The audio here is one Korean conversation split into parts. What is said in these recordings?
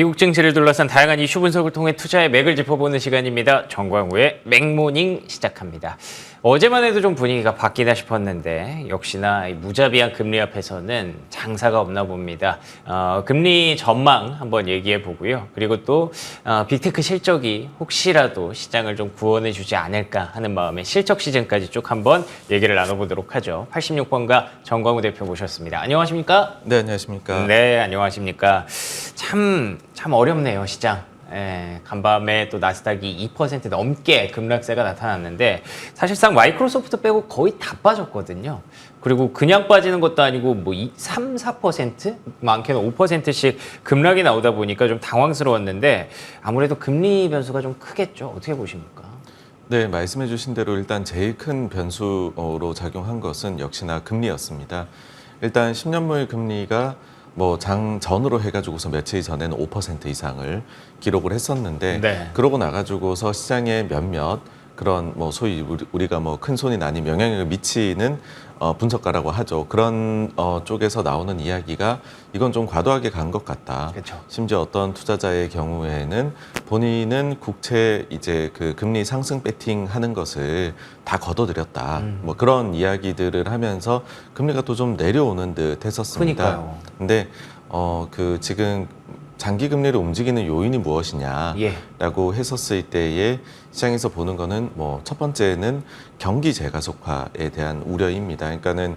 미국 증시를 둘러싼 다양한 이슈 분석을 통해 투자의 맥을 짚어보는 시간입니다. 정광우의 맥모닝 시작합니다. 어제만 해도 좀 분위기가 바뀌나 싶었는데 역시나 이 무자비한 금리 앞에서는 장사가 없나 봅니다. 금리 전망 한번 얘기해 보고요. 그리고 또 빅테크 실적이 혹시라도 시장을 좀 구원해 주지 않을까 하는 마음에 실적 시즌까지 쭉 한번 얘기를 나눠보도록 하죠. 86번가 정광우 대표 모셨습니다. 안녕하십니까? 네, 안녕하십니까? 네, 안녕하십니까? 참 어렵네요, 시장. 예, 간밤에 또 나스닥이 2% 넘게 급락세가 나타났는데 사실상 마이크로소프트 빼고 거의 다 빠졌거든요. 그리고 그냥 빠지는 것도 아니고 뭐 3, 4%? 많게는 5%씩 급락이 나오다 보니까 좀 당황스러웠는데 아무래도 금리 변수가 좀 크겠죠. 어떻게 보십니까? 네, 말씀해 주신 대로 일단 제일 큰 변수로 작용한 것은 역시나 금리였습니다. 일단 10년물 금리가 뭐 장 전으로 해가지고서 며칠 전에는 5% 이상을 기록을 했었는데 네. 그러고 나가지고서 시장에 몇몇 그런 뭐 소위 우리가 뭐 큰 손이나 아니면 영향력을 미치는 분석가라고 하죠. 그런 쪽에서 나오는 이야기가 이건 좀 과도하게 간 것 같다. 그렇죠. 심지어 어떤 투자자의 경우에는 본인은 국채 이제 그 금리 상승 배팅하는 것을 다 걷어들였다. 뭐 그런 이야기들을 하면서 금리가 또 좀 내려오는 듯 했었습니다. 그러니까요. 근데 그 지금 장기 금리를 움직이는 요인이 무엇이냐라고 예. 했었을 때에 시장에서 보는 거는 뭐 첫 번째는 경기 재가속화에 대한 우려입니다. 그러니까는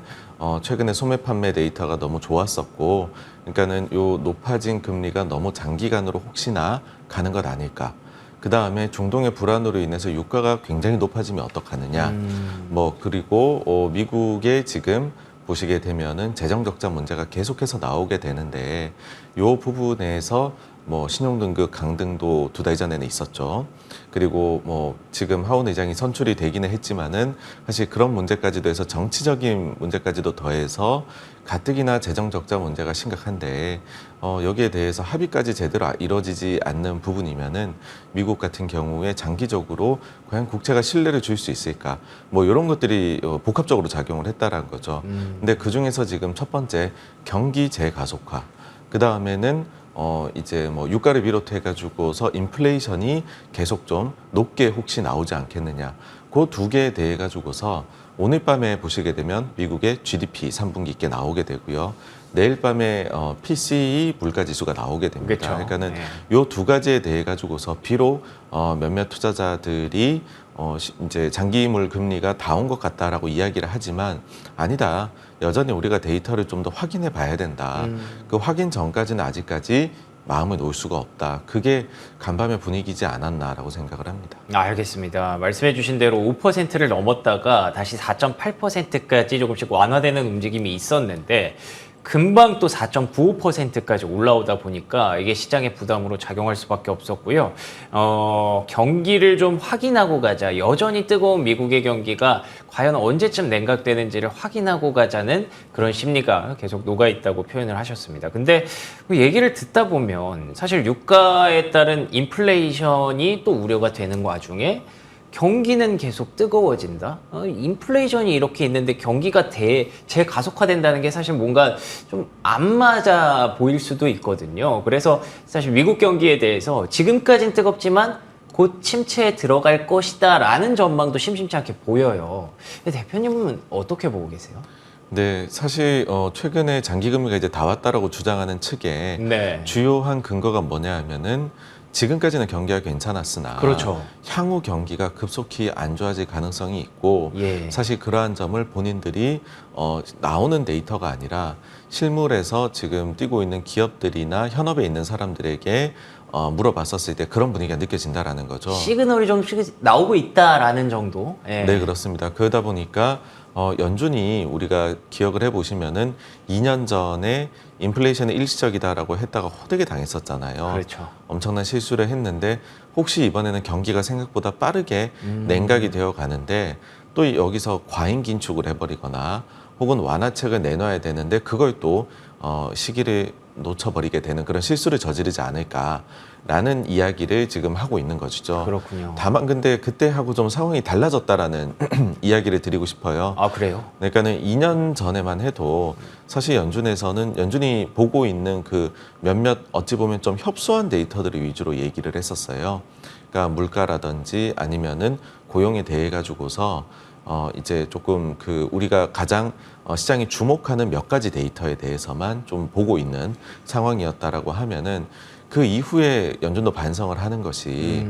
최근에 소매 판매 데이터가 너무 좋았었고, 그러니까는 요 높아진 금리가 너무 장기간으로 혹시나 가는 것 아닐까. 그 다음에 중동의 불안으로 인해서 유가가 굉장히 높아지면 어떡하느냐. 뭐 그리고 미국의 지금 보시게 되면은 재정 적자 문제가 계속해서 나오게 되는데 요 부분에서 뭐 신용등급 강등도 2달 전에는 있었죠. 그리고 뭐 지금 하원 의장이 선출이 되기는 했지만은 사실 그런 문제까지도 해서 정치적인 문제까지도 더해서 가뜩이나 재정 적자 문제가 심각한데 여기에 대해서 합의까지 제대로 이루어지지 않는 부분이면은 미국 같은 경우에 장기적으로 과연 국채가 신뢰를 줄 수 있을까? 뭐 이런 것들이 복합적으로 작용을 했다라는 거죠. 근데 그 중에서 지금 첫 번째 경기 재가속화. 그 다음에는 이제 뭐 유가를 비롯해 가지고서 인플레이션이 계속 좀 높게 혹시 나오지 않겠느냐. 그 두 개에 대해 가지고서 오늘 밤에 보시게 되면 미국의 GDP 3분기 있게 나오게 되고요. 내일 밤에 PCE 물가지수가 나오게 됩니다. 그렇죠. 그러니까는 네. 요 두 가지에 대해 가지고서 비록 몇몇 투자자들이 이제 장기물 금리가 다 온 것 같다라고 이야기를 하지만 아니다. 여전히 우리가 데이터를 좀 더 확인해 봐야 된다. 그 확인 전까지는 아직까지 마음을 놓을 수가 없다. 그게 간밤의 분위기지 않았나라고 생각을 합니다. 알겠습니다. 말씀해 주신 대로 5%를 넘었다가 다시 4.8%까지 조금씩 완화되는 움직임이 있었는데 금방 또 4.95%까지 올라오다 보니까 이게 시장의 부담으로 작용할 수밖에 없었고요. 경기를 좀 확인하고 가자. 여전히 뜨거운 미국의 경기가 과연 언제쯤 냉각되는지를 확인하고 가자는 그런 심리가 계속 녹아있다고 표현을 하셨습니다. 근데 얘기를 듣다 보면 사실 유가에 따른 인플레이션이 또 우려가 되는 와중에 경기는 계속 뜨거워진다. 인플레이션이 이렇게 있는데 경기가 재가속화된다는 게 사실 뭔가 좀 안 맞아 보일 수도 있거든요. 그래서 사실 미국 경기에 대해서 지금까진 뜨겁지만 곧 침체에 들어갈 것이다라는 전망도 심심치 않게 보여요. 대표님은 어떻게 보고 계세요? 네, 사실 최근에 장기 금리가 이제 다 왔다라고 주장하는 측의 네. 주요한 근거가 뭐냐 하면은 지금까지는 경기가 괜찮았으나 그렇죠. 향후 경기가 급속히 안 좋아질 가능성이 있고 예. 사실 그러한 점을 본인들이 나오는 데이터가 아니라 실물에서 지금 뛰고 있는 기업들이나 현업에 있는 사람들에게 물어봤었을 때 그런 분위기가 느껴진다라는 거죠. 시그널이 좀 나오고 있다라는 정도. 예. 네, 그렇습니다. 그러다 보니까 연준이 우리가 기억을 해보시면은 2년 전에 인플레이션이 일시적이다라고 했다가 호되게 당했었잖아요. 그렇죠. 엄청난 실수를 했는데 혹시 이번에는 경기가 생각보다 빠르게 냉각이 되어 가는데 또 여기서 과잉 긴축을 해버리거나 혹은 완화책을 내놔야 되는데 그걸 또 시기를 놓쳐버리게 되는 그런 실수를 저지르지 않을까. 라는 이야기를 지금 하고 있는 것이죠. 그렇군요. 다만 근데 그때하고 좀 상황이 달라졌다라는 이야기를 드리고 싶어요. 아, 그래요? 그러니까는 2년 전에만 해도 사실 연준에서는 연준이 보고 있는 그 몇몇 어찌 보면 좀 협소한 데이터들을 위주로 얘기를 했었어요. 그러니까 물가라든지 아니면은 고용에 대해 가지고서 이제 조금 그 우리가 가장 시장이 주목하는 몇 가지 데이터에 대해서만 좀 보고 있는 상황이었다라고 하면은 그 이후에 연준도 반성을 하는 것이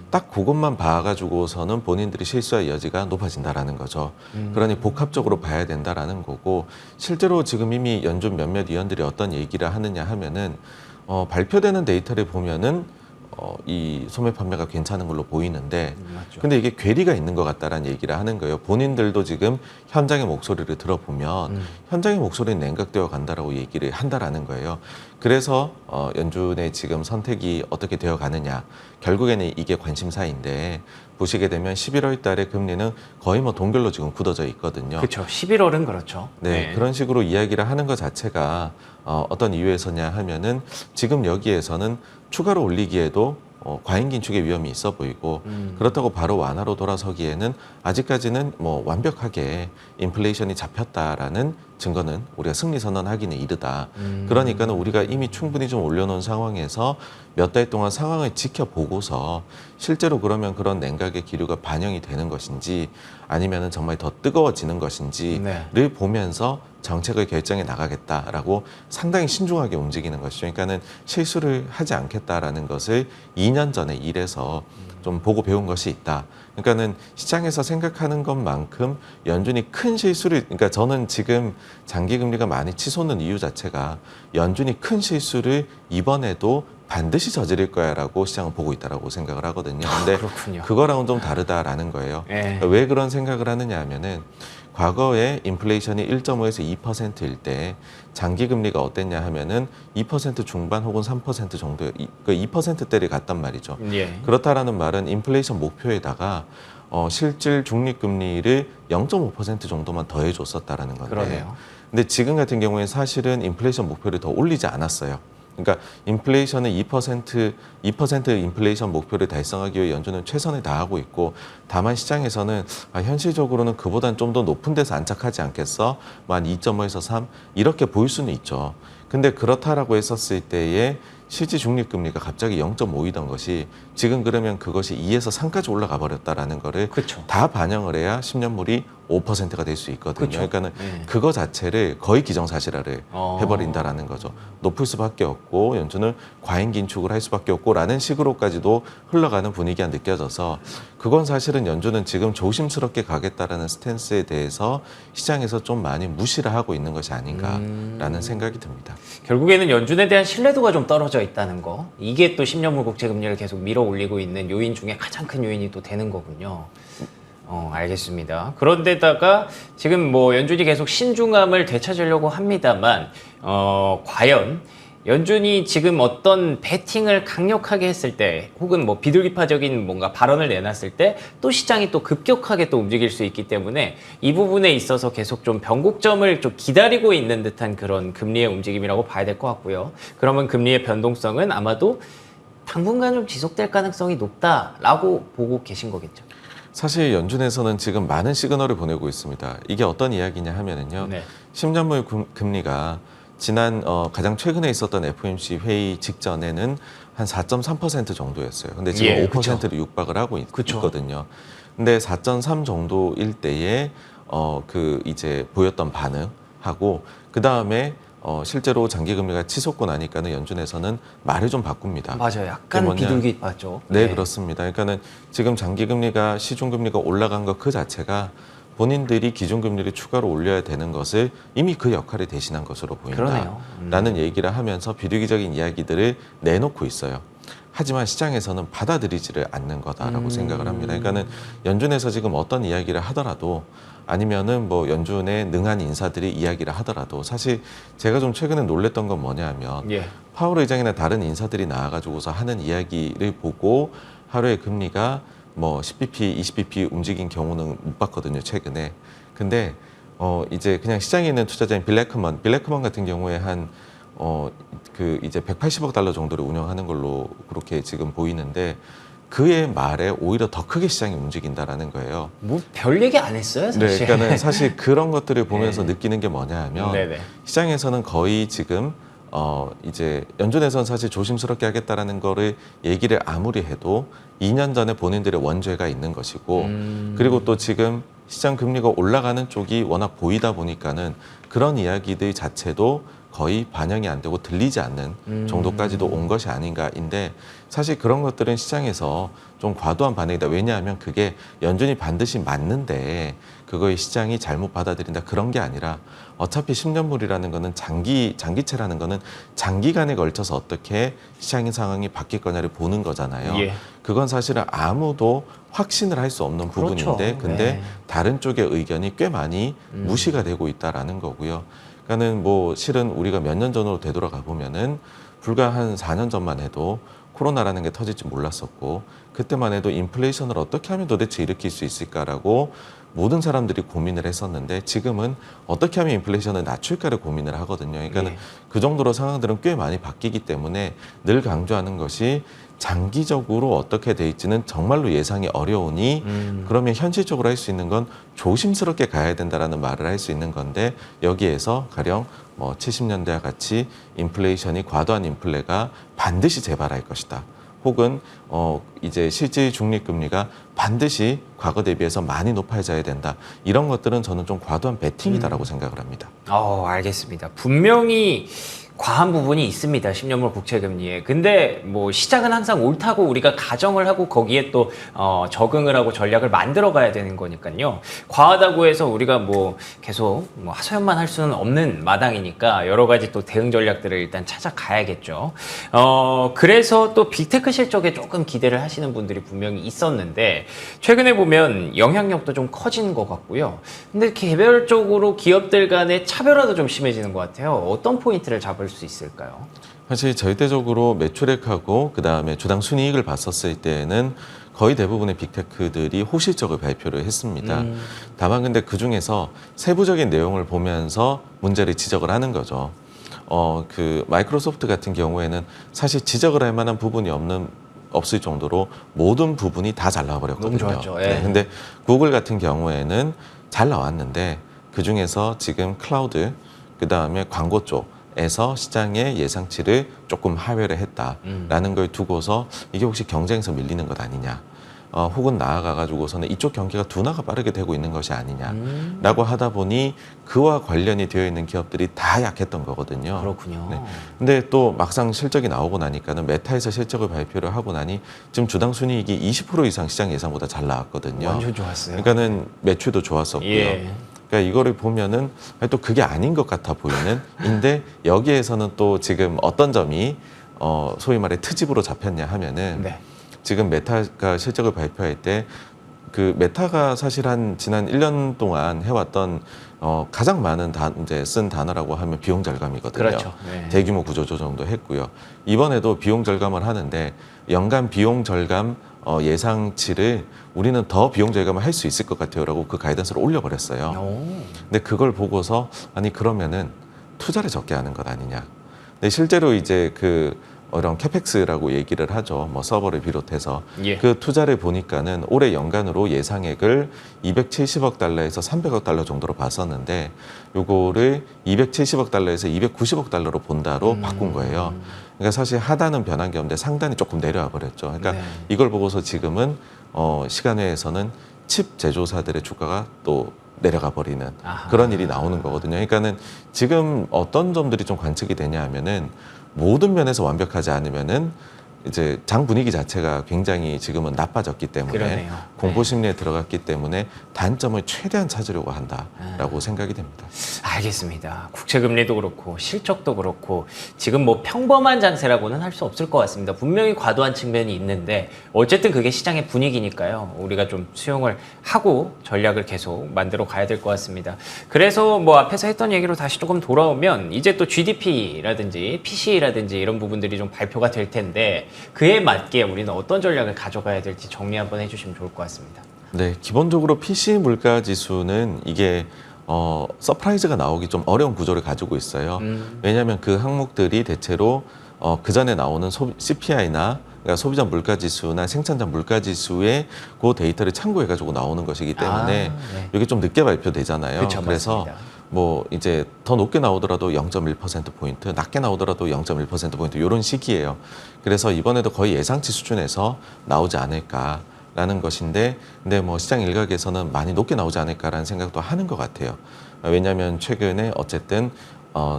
딱 그것만 봐가지고서는 본인들이 실수할 여지가 높아진다라는 거죠. 그러니 복합적으로 봐야 된다라는 거고 실제로 지금 이미 연준 몇몇 위원들이 어떤 얘기를 하느냐 하면은 발표되는 데이터를 보면은 이 소매 판매가 괜찮은 걸로 보이는데 맞죠. 근데 이게 괴리가 있는 것 같다라는 얘기를 하는 거예요. 본인들도 지금 현장의 목소리를 들어보면 현장의 목소리는 냉각되어 간다라고 얘기를 한다라는 거예요. 그래서 연준의 지금 선택이 어떻게 되어 가느냐 결국에는 이게 관심사인데 보시게 되면 11월 달에 금리는 거의 뭐 동결로 지금 굳어져 있거든요. 그렇죠. 11월은 그렇죠. 네, 그런 식으로 이야기를 하는 것 자체가 어떤 이유에서냐 하면은 지금 여기에서는 추가로 올리기에도 과잉 긴축의 위험이 있어 보이고 그렇다고 바로 완화로 돌아서기에는 아직까지는 뭐 완벽하게 인플레이션이 잡혔다라는 증거는 우리가 승리 선언하기는 이르다. 그러니까는 우리가 이미 충분히 좀 올려놓은 상황에서 몇 달 동안 상황을 지켜보고서 실제로 그러면 그런 냉각의 기류가 반영이 되는 것인지 아니면은 정말 더 뜨거워지는 것인지를 네. 보면서 정책을 결정해 나가겠다라고 상당히 신중하게 움직이는 것이죠. 그러니까는 실수를 하지 않겠다라는 것을 2년 전에 일해서 좀 보고 배운 것이 있다. 그러니까는 시장에서 생각하는 것만큼 연준이 큰 실수를, 그러니까 저는 지금 장기 금리가 많이 치솟는 이유 자체가 연준이 큰 실수를 이번에도 반드시 저지를 거야라고 시장은 보고 있다라고 생각을 하거든요. 근데 그렇군요. 그거랑은 좀 다르다라는 거예요. 네. 왜 그런 생각을 하느냐 하면은 과거에 인플레이션이 1.5에서 2%일 때 장기 금리가 어땠냐 하면은 2% 중반 혹은 3% 정도 그 2%대를 갔단 말이죠. 예. 그렇다라는 말은 인플레이션 목표에다가 실질 중립 금리를 0.5% 정도만 더해 줬었다라는 건데. 그러네요. 근데 지금 같은 경우에 사실은 인플레이션 목표를 더 올리지 않았어요. 그러니까 인플레이션은 2% 인플레이션 목표를 달성하기 위해 연준은 최선을 다하고 있고 다만 시장에서는 현실적으로는 그보다는 좀 더 높은 데서 안착하지 않겠어? 뭐 한 2.5에서 3 이렇게 보일 수는 있죠. 근데 그렇다라고 했었을 때에 실질 중립금리가 갑자기 0.5이던 것이 지금 그러면 그것이 2에서 3까지 올라가 버렸다라는 거를 그쵸. 다 반영을 해야 10년물이 5%가 될 수 있거든요. 그쵸. 그러니까는 네. 그거 자체를 거의 기정사실화를 해버린다라는 거죠. 높을 수밖에 없고 연준은 과잉 긴축을 할 수밖에 없고라는 식으로까지도 흘러가는 분위기가 느껴져서 그건 사실은 연준은 지금 조심스럽게 가겠다라는 스탠스에 대해서 시장에서 좀 많이 무시를 하고 있는 것이 아닌가라는 생각이 듭니다. 결국에는 연준에 대한 신뢰도가 좀 떨어져 있다는 거. 이게 또 10년물 국채 금리를 계속 밀어 올리고 있는 요인 중에 가장 큰 요인이 또 되는 거군요. 알겠습니다. 그런데다가 지금 뭐 연준이 계속 신중함을 되찾으려고 합니다만, 과연 연준이 지금 어떤 베팅을 강력하게 했을 때, 혹은 뭐 비둘기파적인 뭔가 발언을 내놨을 때, 또 시장이 또 급격하게 또 움직일 수 있기 때문에 이 부분에 있어서 계속 좀 변곡점을 좀 기다리고 있는 듯한 그런 금리의 움직임이라고 봐야 될 것 같고요. 그러면 금리의 변동성은 아마도 당분간 좀 지속될 가능성이 높다라고 보고 계신 거겠죠. 사실 연준에서는 지금 많은 시그널을 보내고 있습니다. 이게 어떤 이야기냐 하면은요. 네. 10년물 금리가 지난 가장 최근에 있었던 FOMC 회의 직전에는 한 4.3% 정도였어요. 근데 지금 예, 5%를 육박을 하고 그쵸. 있거든요. 근데 4.3 정도일 때에 그 이제 보였던 반응하고 그 다음에 실제로 장기 금리가 치솟고 나니까는 연준에서는 말을 좀 바꿉니다. 맞아요. 약간 뭐냐? 비둘기파죠. 네, 그렇습니다. 그러니까는 지금 장기 금리가 시중 금리가 올라간 것 그 자체가 본인들이 기준 금리를 추가로 올려야 되는 것을 이미 그 역할을 대신한 것으로 그러네요. 보인다라는 얘기를 하면서 비둘기적인 이야기들을 내놓고 있어요. 하지만 시장에서는 받아들이지를 않는 거다라고 생각을 합니다. 그러니까는 연준에서 지금 어떤 이야기를 하더라도 아니면은 뭐 연준의 능한 인사들이 이야기를 하더라도 사실 제가 좀 최근에 놀랬던 건 뭐냐면 예. 파월 의장이나 다른 인사들이 나와가지고서 하는 이야기를 보고 하루에 금리가 뭐 10bp, 20bp 움직인 경우는 못 봤거든요, 최근에. 근데 이제 그냥 시장에 있는 투자자인 빌레크먼 같은 경우에 한 그 이제 180억 달러 정도를 운영하는 걸로 그렇게 지금 보이는데 그의 말에 오히려 더 크게 시장이 움직인다라는 거예요. 뭐 별 얘기 안 했어요, 네, 사실. 그러니까는 사실 그런 것들을 보면서 네. 느끼는 게 뭐냐 하면 네네. 시장에서는 거의 지금 이제 연준에서는 사실 조심스럽게 하겠다라는 거를 얘기를 아무리 해도 2년 전에 본인들의 원죄가 있는 것이고 그리고 또 지금 시장 금리가 올라가는 쪽이 워낙 보이다 보니까는 그런 이야기들 자체도 거의 반영이 안 되고 들리지 않는 정도까지도 온 것이 아닌가인데 사실 그런 것들은 시장에서 좀 과도한 반응이다. 왜냐하면 그게 연준이 반드시 맞는데 그거의 시장이 잘못 받아들인다. 그런 게 아니라 어차피 10년물이라는 거는 장기채라는 거는 장기간에 걸쳐서 어떻게 시장의 상황이 바뀔 거냐를 보는 거잖아요. 예. 그건 사실은 아무도 확신을 할 수 없는 그렇죠. 부분인데 근데 네. 다른 쪽의 의견이 꽤 많이 무시가 되고 있다라는 거고요. 그러니까는 뭐 실은 우리가 몇 년 전으로 되돌아가 보면은 불과 한 4년 전만 해도 코로나라는 게 터질 줄 몰랐었고 그때만 해도 인플레이션을 어떻게 하면 도대체 일으킬 수 있을까라고 모든 사람들이 고민을 했었는데 지금은 어떻게 하면 인플레이션을 낮출까를 고민을 하거든요. 그러니까는 예. 그 정도로 상황들은 꽤 많이 바뀌기 때문에 늘 강조하는 것이 장기적으로 어떻게 돼 있지는 정말로 예상이 어려우니 그러면 현실적으로 할 수 있는 건 조심스럽게 가야 된다라는 말을 할 수 있는 건데 여기에서 가령 뭐 70년대와 같이 인플레이션이 과도한 인플레가 반드시 재발할 것이다. 혹은 이제 실질 중립금리가 반드시 과거 대비해서 많이 높아져야 된다. 이런 것들은 저는 좀 과도한 베팅이다라고 생각을 합니다. 알겠습니다. 분명히 과한 부분이 있습니다. 10년물 국채금리에. 근데 뭐 시작은 항상 옳다고 우리가 가정을 하고 거기에 또 적응을 하고 전략을 만들어 가야 되는 거니까요. 과하다고 해서 우리가 뭐 계속 뭐 하소연만 할 수는 없는 마당이니까 여러 가지 또 대응 전략들을 일단 찾아가야겠죠. 그래서 또 빅테크 실적에 조금 기대를 하시는 분들이 분명히 있었는데 최근에 보면 영향력도 좀 커지는 것 같고요. 근데 개별적으로 기업들 간의 차별화도 좀 심해지는 것 같아요. 어떤 포인트를 잡을 수 있을까요? 사실 절대적으로 매출액하고 그다음에 주당 순이익을 봤었을 때에는 거의 대부분의 빅테크들이 호실적을 발표를 했습니다. 다만 근데 그중에서 세부적인 내용을 보면서 문제를 지적을 하는 거죠. 그 마이크로소프트 같은 경우에는 사실 지적을 할 만한 부분이 없을 정도로 모든 부분이 다 잘 나와버렸거든요. 너무 좋았죠. 예. 네, 근데 구글 같은 경우에는 잘 나왔는데 그 중에서 지금 클라우드 그다음에 광고 쪽에서 시장의 예상치를 조금 하회를 했다라는 걸 두고서 이게 혹시 경쟁에서 밀리는 것 아니냐. 혹은 나아가가지고서는 이쪽 경기가 둔화가 빠르게 되고 있는 것이 아니냐라고 하다 보니 그와 관련이 되어 있는 기업들이 다 약했던 거거든요. 그렇군요. 네. 근데 또 막상 실적이 나오고 나니까는 메타에서 실적을 발표를 하고 나니 지금 주당 순이익이 20% 이상 시장 예상보다 잘 나왔거든요. 완전 좋았어요. 그러니까는 매출도 좋았었고요. 예. 그러니까 이거를 보면은 또 그게 아닌 것 같아 보이는. 인데 여기에서는 또 지금 어떤 점이 소위 말해 트집으로 잡혔냐 하면은. 네. 지금 메타가 실적을 발표할 때 그 메타가 사실 한 지난 1년 동안 해왔던 가장 많은 이제 쓴 단어라고 하면 비용 절감이거든요. 그렇죠. 네. 대규모 구조조정도 했고요. 이번에도 비용 절감을 하는데 연간 비용 절감 예상치를 우리는 더 비용 절감을 할 수 있을 것 같아요라고 그 가이던스를 올려버렸어요. 근데 그걸 보고서 아니 그러면은 투자를 적게 하는 것 아니냐. 근데 실제로 이제 이런 캐펙스라고 얘기를 하죠. 뭐 서버를 비롯해서 예. 그 투자를 보니까는 올해 연간으로 예상액을 270억 달러에서 300억 달러 정도로 봤었는데 요거를 270억 달러에서 290억 달러로 본다로 바꾼 거예요. 그러니까 사실 하단은 변한 게 없는데 상단이 조금 내려와 버렸죠. 그러니까 네. 이걸 보고서 지금은 시간외에서는 칩 제조사들의 주가가 또 내려가 버리는 아하. 그런 일이 나오는 거거든요. 그러니까는 지금 어떤 점들이 좀 관측이 되냐 하면은 모든 면에서 완벽하지 않으면은 이제 장 분위기 자체가 굉장히 지금은 나빠졌기 때문에 그러네요. 공포 심리에 들어갔기 때문에 단점을 최대한 찾으려고 한다라고 생각이 됩니다. 알겠습니다. 국채금리도 그렇고 실적도 그렇고 지금 뭐 평범한 장세라고는 할 수 없을 것 같습니다. 분명히 과도한 측면이 있는데 어쨌든 그게 시장의 분위기니까요. 우리가 좀 수용을 하고 전략을 계속 만들어 가야 될 것 같습니다. 그래서 뭐 앞에서 했던 얘기로 다시 조금 돌아오면 이제 또 GDP라든지 PC라든지 이런 부분들이 좀 발표가 될 텐데 그에 맞게 우리는 어떤 전략을 가져가야 될지 정리 한번 해주시면 좋을 것 같습니다. 네, 기본적으로 PC 물가 지수는 이게 서프라이즈가 나오기 좀 어려운 구조를 가지고 있어요. 왜냐하면 그 항목들이 대체로 그 전에 나오는 CPI나 그러니까 소비자 물가지수나 생산자 물가지수의 그 데이터를 참고해가지고 나오는 것이기 때문에 네. 이게 좀 늦게 발표되잖아요. 그쵸, 그래서 맞습니다. 뭐 이제 더 높게 나오더라도 0.1%포인트, 낮게 나오더라도 0.1%포인트 이런 식이에요. 그래서 이번에도 거의 예상치 수준에서 나오지 않을까라는 것인데 근데 뭐 시장 일각에서는 많이 높게 나오지 않을까라는 생각도 하는 것 같아요. 왜냐하면 최근에 어쨌든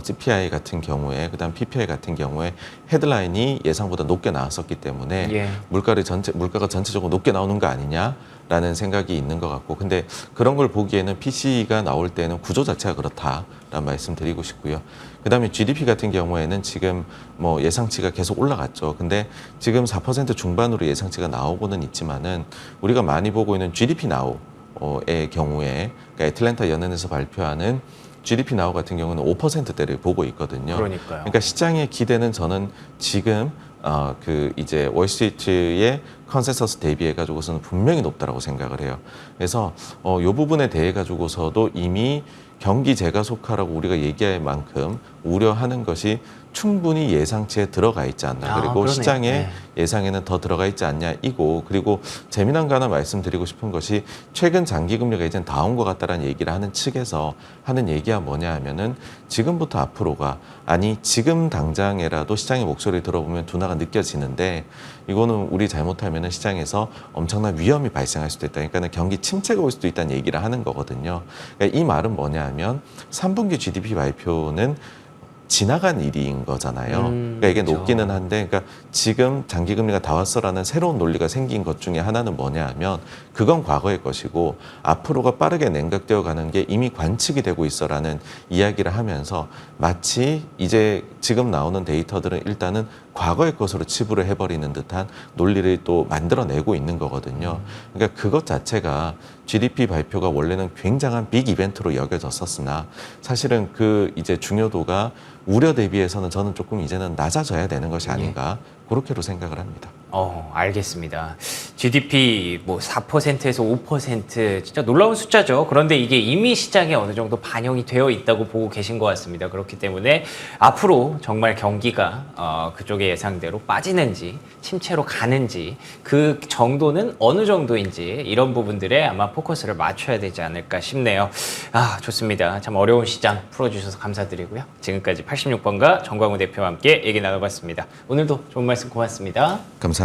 CPI 같은 경우에 그다음 PPI 같은 경우에 헤드라인이 예상보다 높게 나왔었기 때문에 예. 물가가 전체적으로 높게 나오는 거 아니냐라는 생각이 있는 것 같고 근데 그런 걸 보기에는 PC가 나올 때는 구조 자체가 그렇다라는 말씀 드리고 싶고요. 그다음에 GDP 같은 경우에는 지금 뭐 예상치가 계속 올라갔죠. 근데 지금 4% 중반으로 예상치가 나오고는 있지만은 우리가 많이 보고 있는 GDP 나우의 경우에 그러니까 애틀랜타 연은에서 발표하는 GDP 나우 같은 경우는 5%대를 보고 있거든요. 그러니까요. 그러니까 시장의 기대는 저는 지금 그 이제 월스트리트의 컨센서스 대비해 가지고서는 분명히 높다라고 생각을 해요. 그래서 이 부분에 대해 가지고서도 이미 경기 재가속화라고 우리가 얘기할 만큼 우려하는 것이 충분히 예상치에 들어가 있지 않나. 그리고 그러네요. 시장의 네. 예상에는 더 들어가 있지 않냐 이고 그리고 재미난 거 하나 말씀드리고 싶은 것이 최근 장기 금리가 이제 다 온 것 같다라는 얘기를 하는 측에서 하는 얘기가 뭐냐 하면은 지금부터 앞으로가 아니 지금 당장에라도 시장의 목소리를 들어보면 둔화가 느껴지는데 이거는 우리 잘못하면은 시장에서 엄청난 위험이 발생할 수도 있다. 그러니까 경기 침체가 올 수도 있다는 얘기를 하는 거거든요. 그러니까 이 말은 뭐냐 하면 3분기 GDP 발표는 지나간 일인 거잖아요. 그러니까 이게 그렇죠. 높기는 한데, 그러니까 지금 장기금리가 다 왔어라는 새로운 논리가 생긴 것 중에 하나는 뭐냐 하면 그건 과거의 것이고 앞으로가 빠르게 냉각되어 가는 게 이미 관측이 되고 있어라는 이야기를 하면서 마치 이제 지금 나오는 데이터들은 일단은 과거의 것으로 치부를 해버리는 듯한 논리를 또 만들어내고 있는 거거든요. 그러니까 그것 자체가 GDP 발표가 원래는 굉장한 빅 이벤트로 여겨졌었으나 사실은 그 이제 중요도가 우려 대비해서는 저는 조금 이제는 낮아져야 되는 것이 아닌가 그렇게로 생각을 합니다. 알겠습니다. GDP 뭐 4%에서 5% 진짜 놀라운 숫자죠. 그런데 이게 이미 시장에 어느 정도 반영이 되어 있다고 보고 계신 것 같습니다. 그렇기 때문에 앞으로 정말 경기가 그쪽의 예상대로 빠지는지 침체로 가는지 그 정도는 어느 정도인지 이런 부분들에 아마 포커스를 맞춰야 되지 않을까 싶네요. 좋습니다. 참 어려운 시장 풀어주셔서 감사드리고요. 지금까지 86번가 정광우 대표와 함께 얘기 나눠봤습니다. 오늘도 좋은 말씀 고맙습니다. 감사합니다.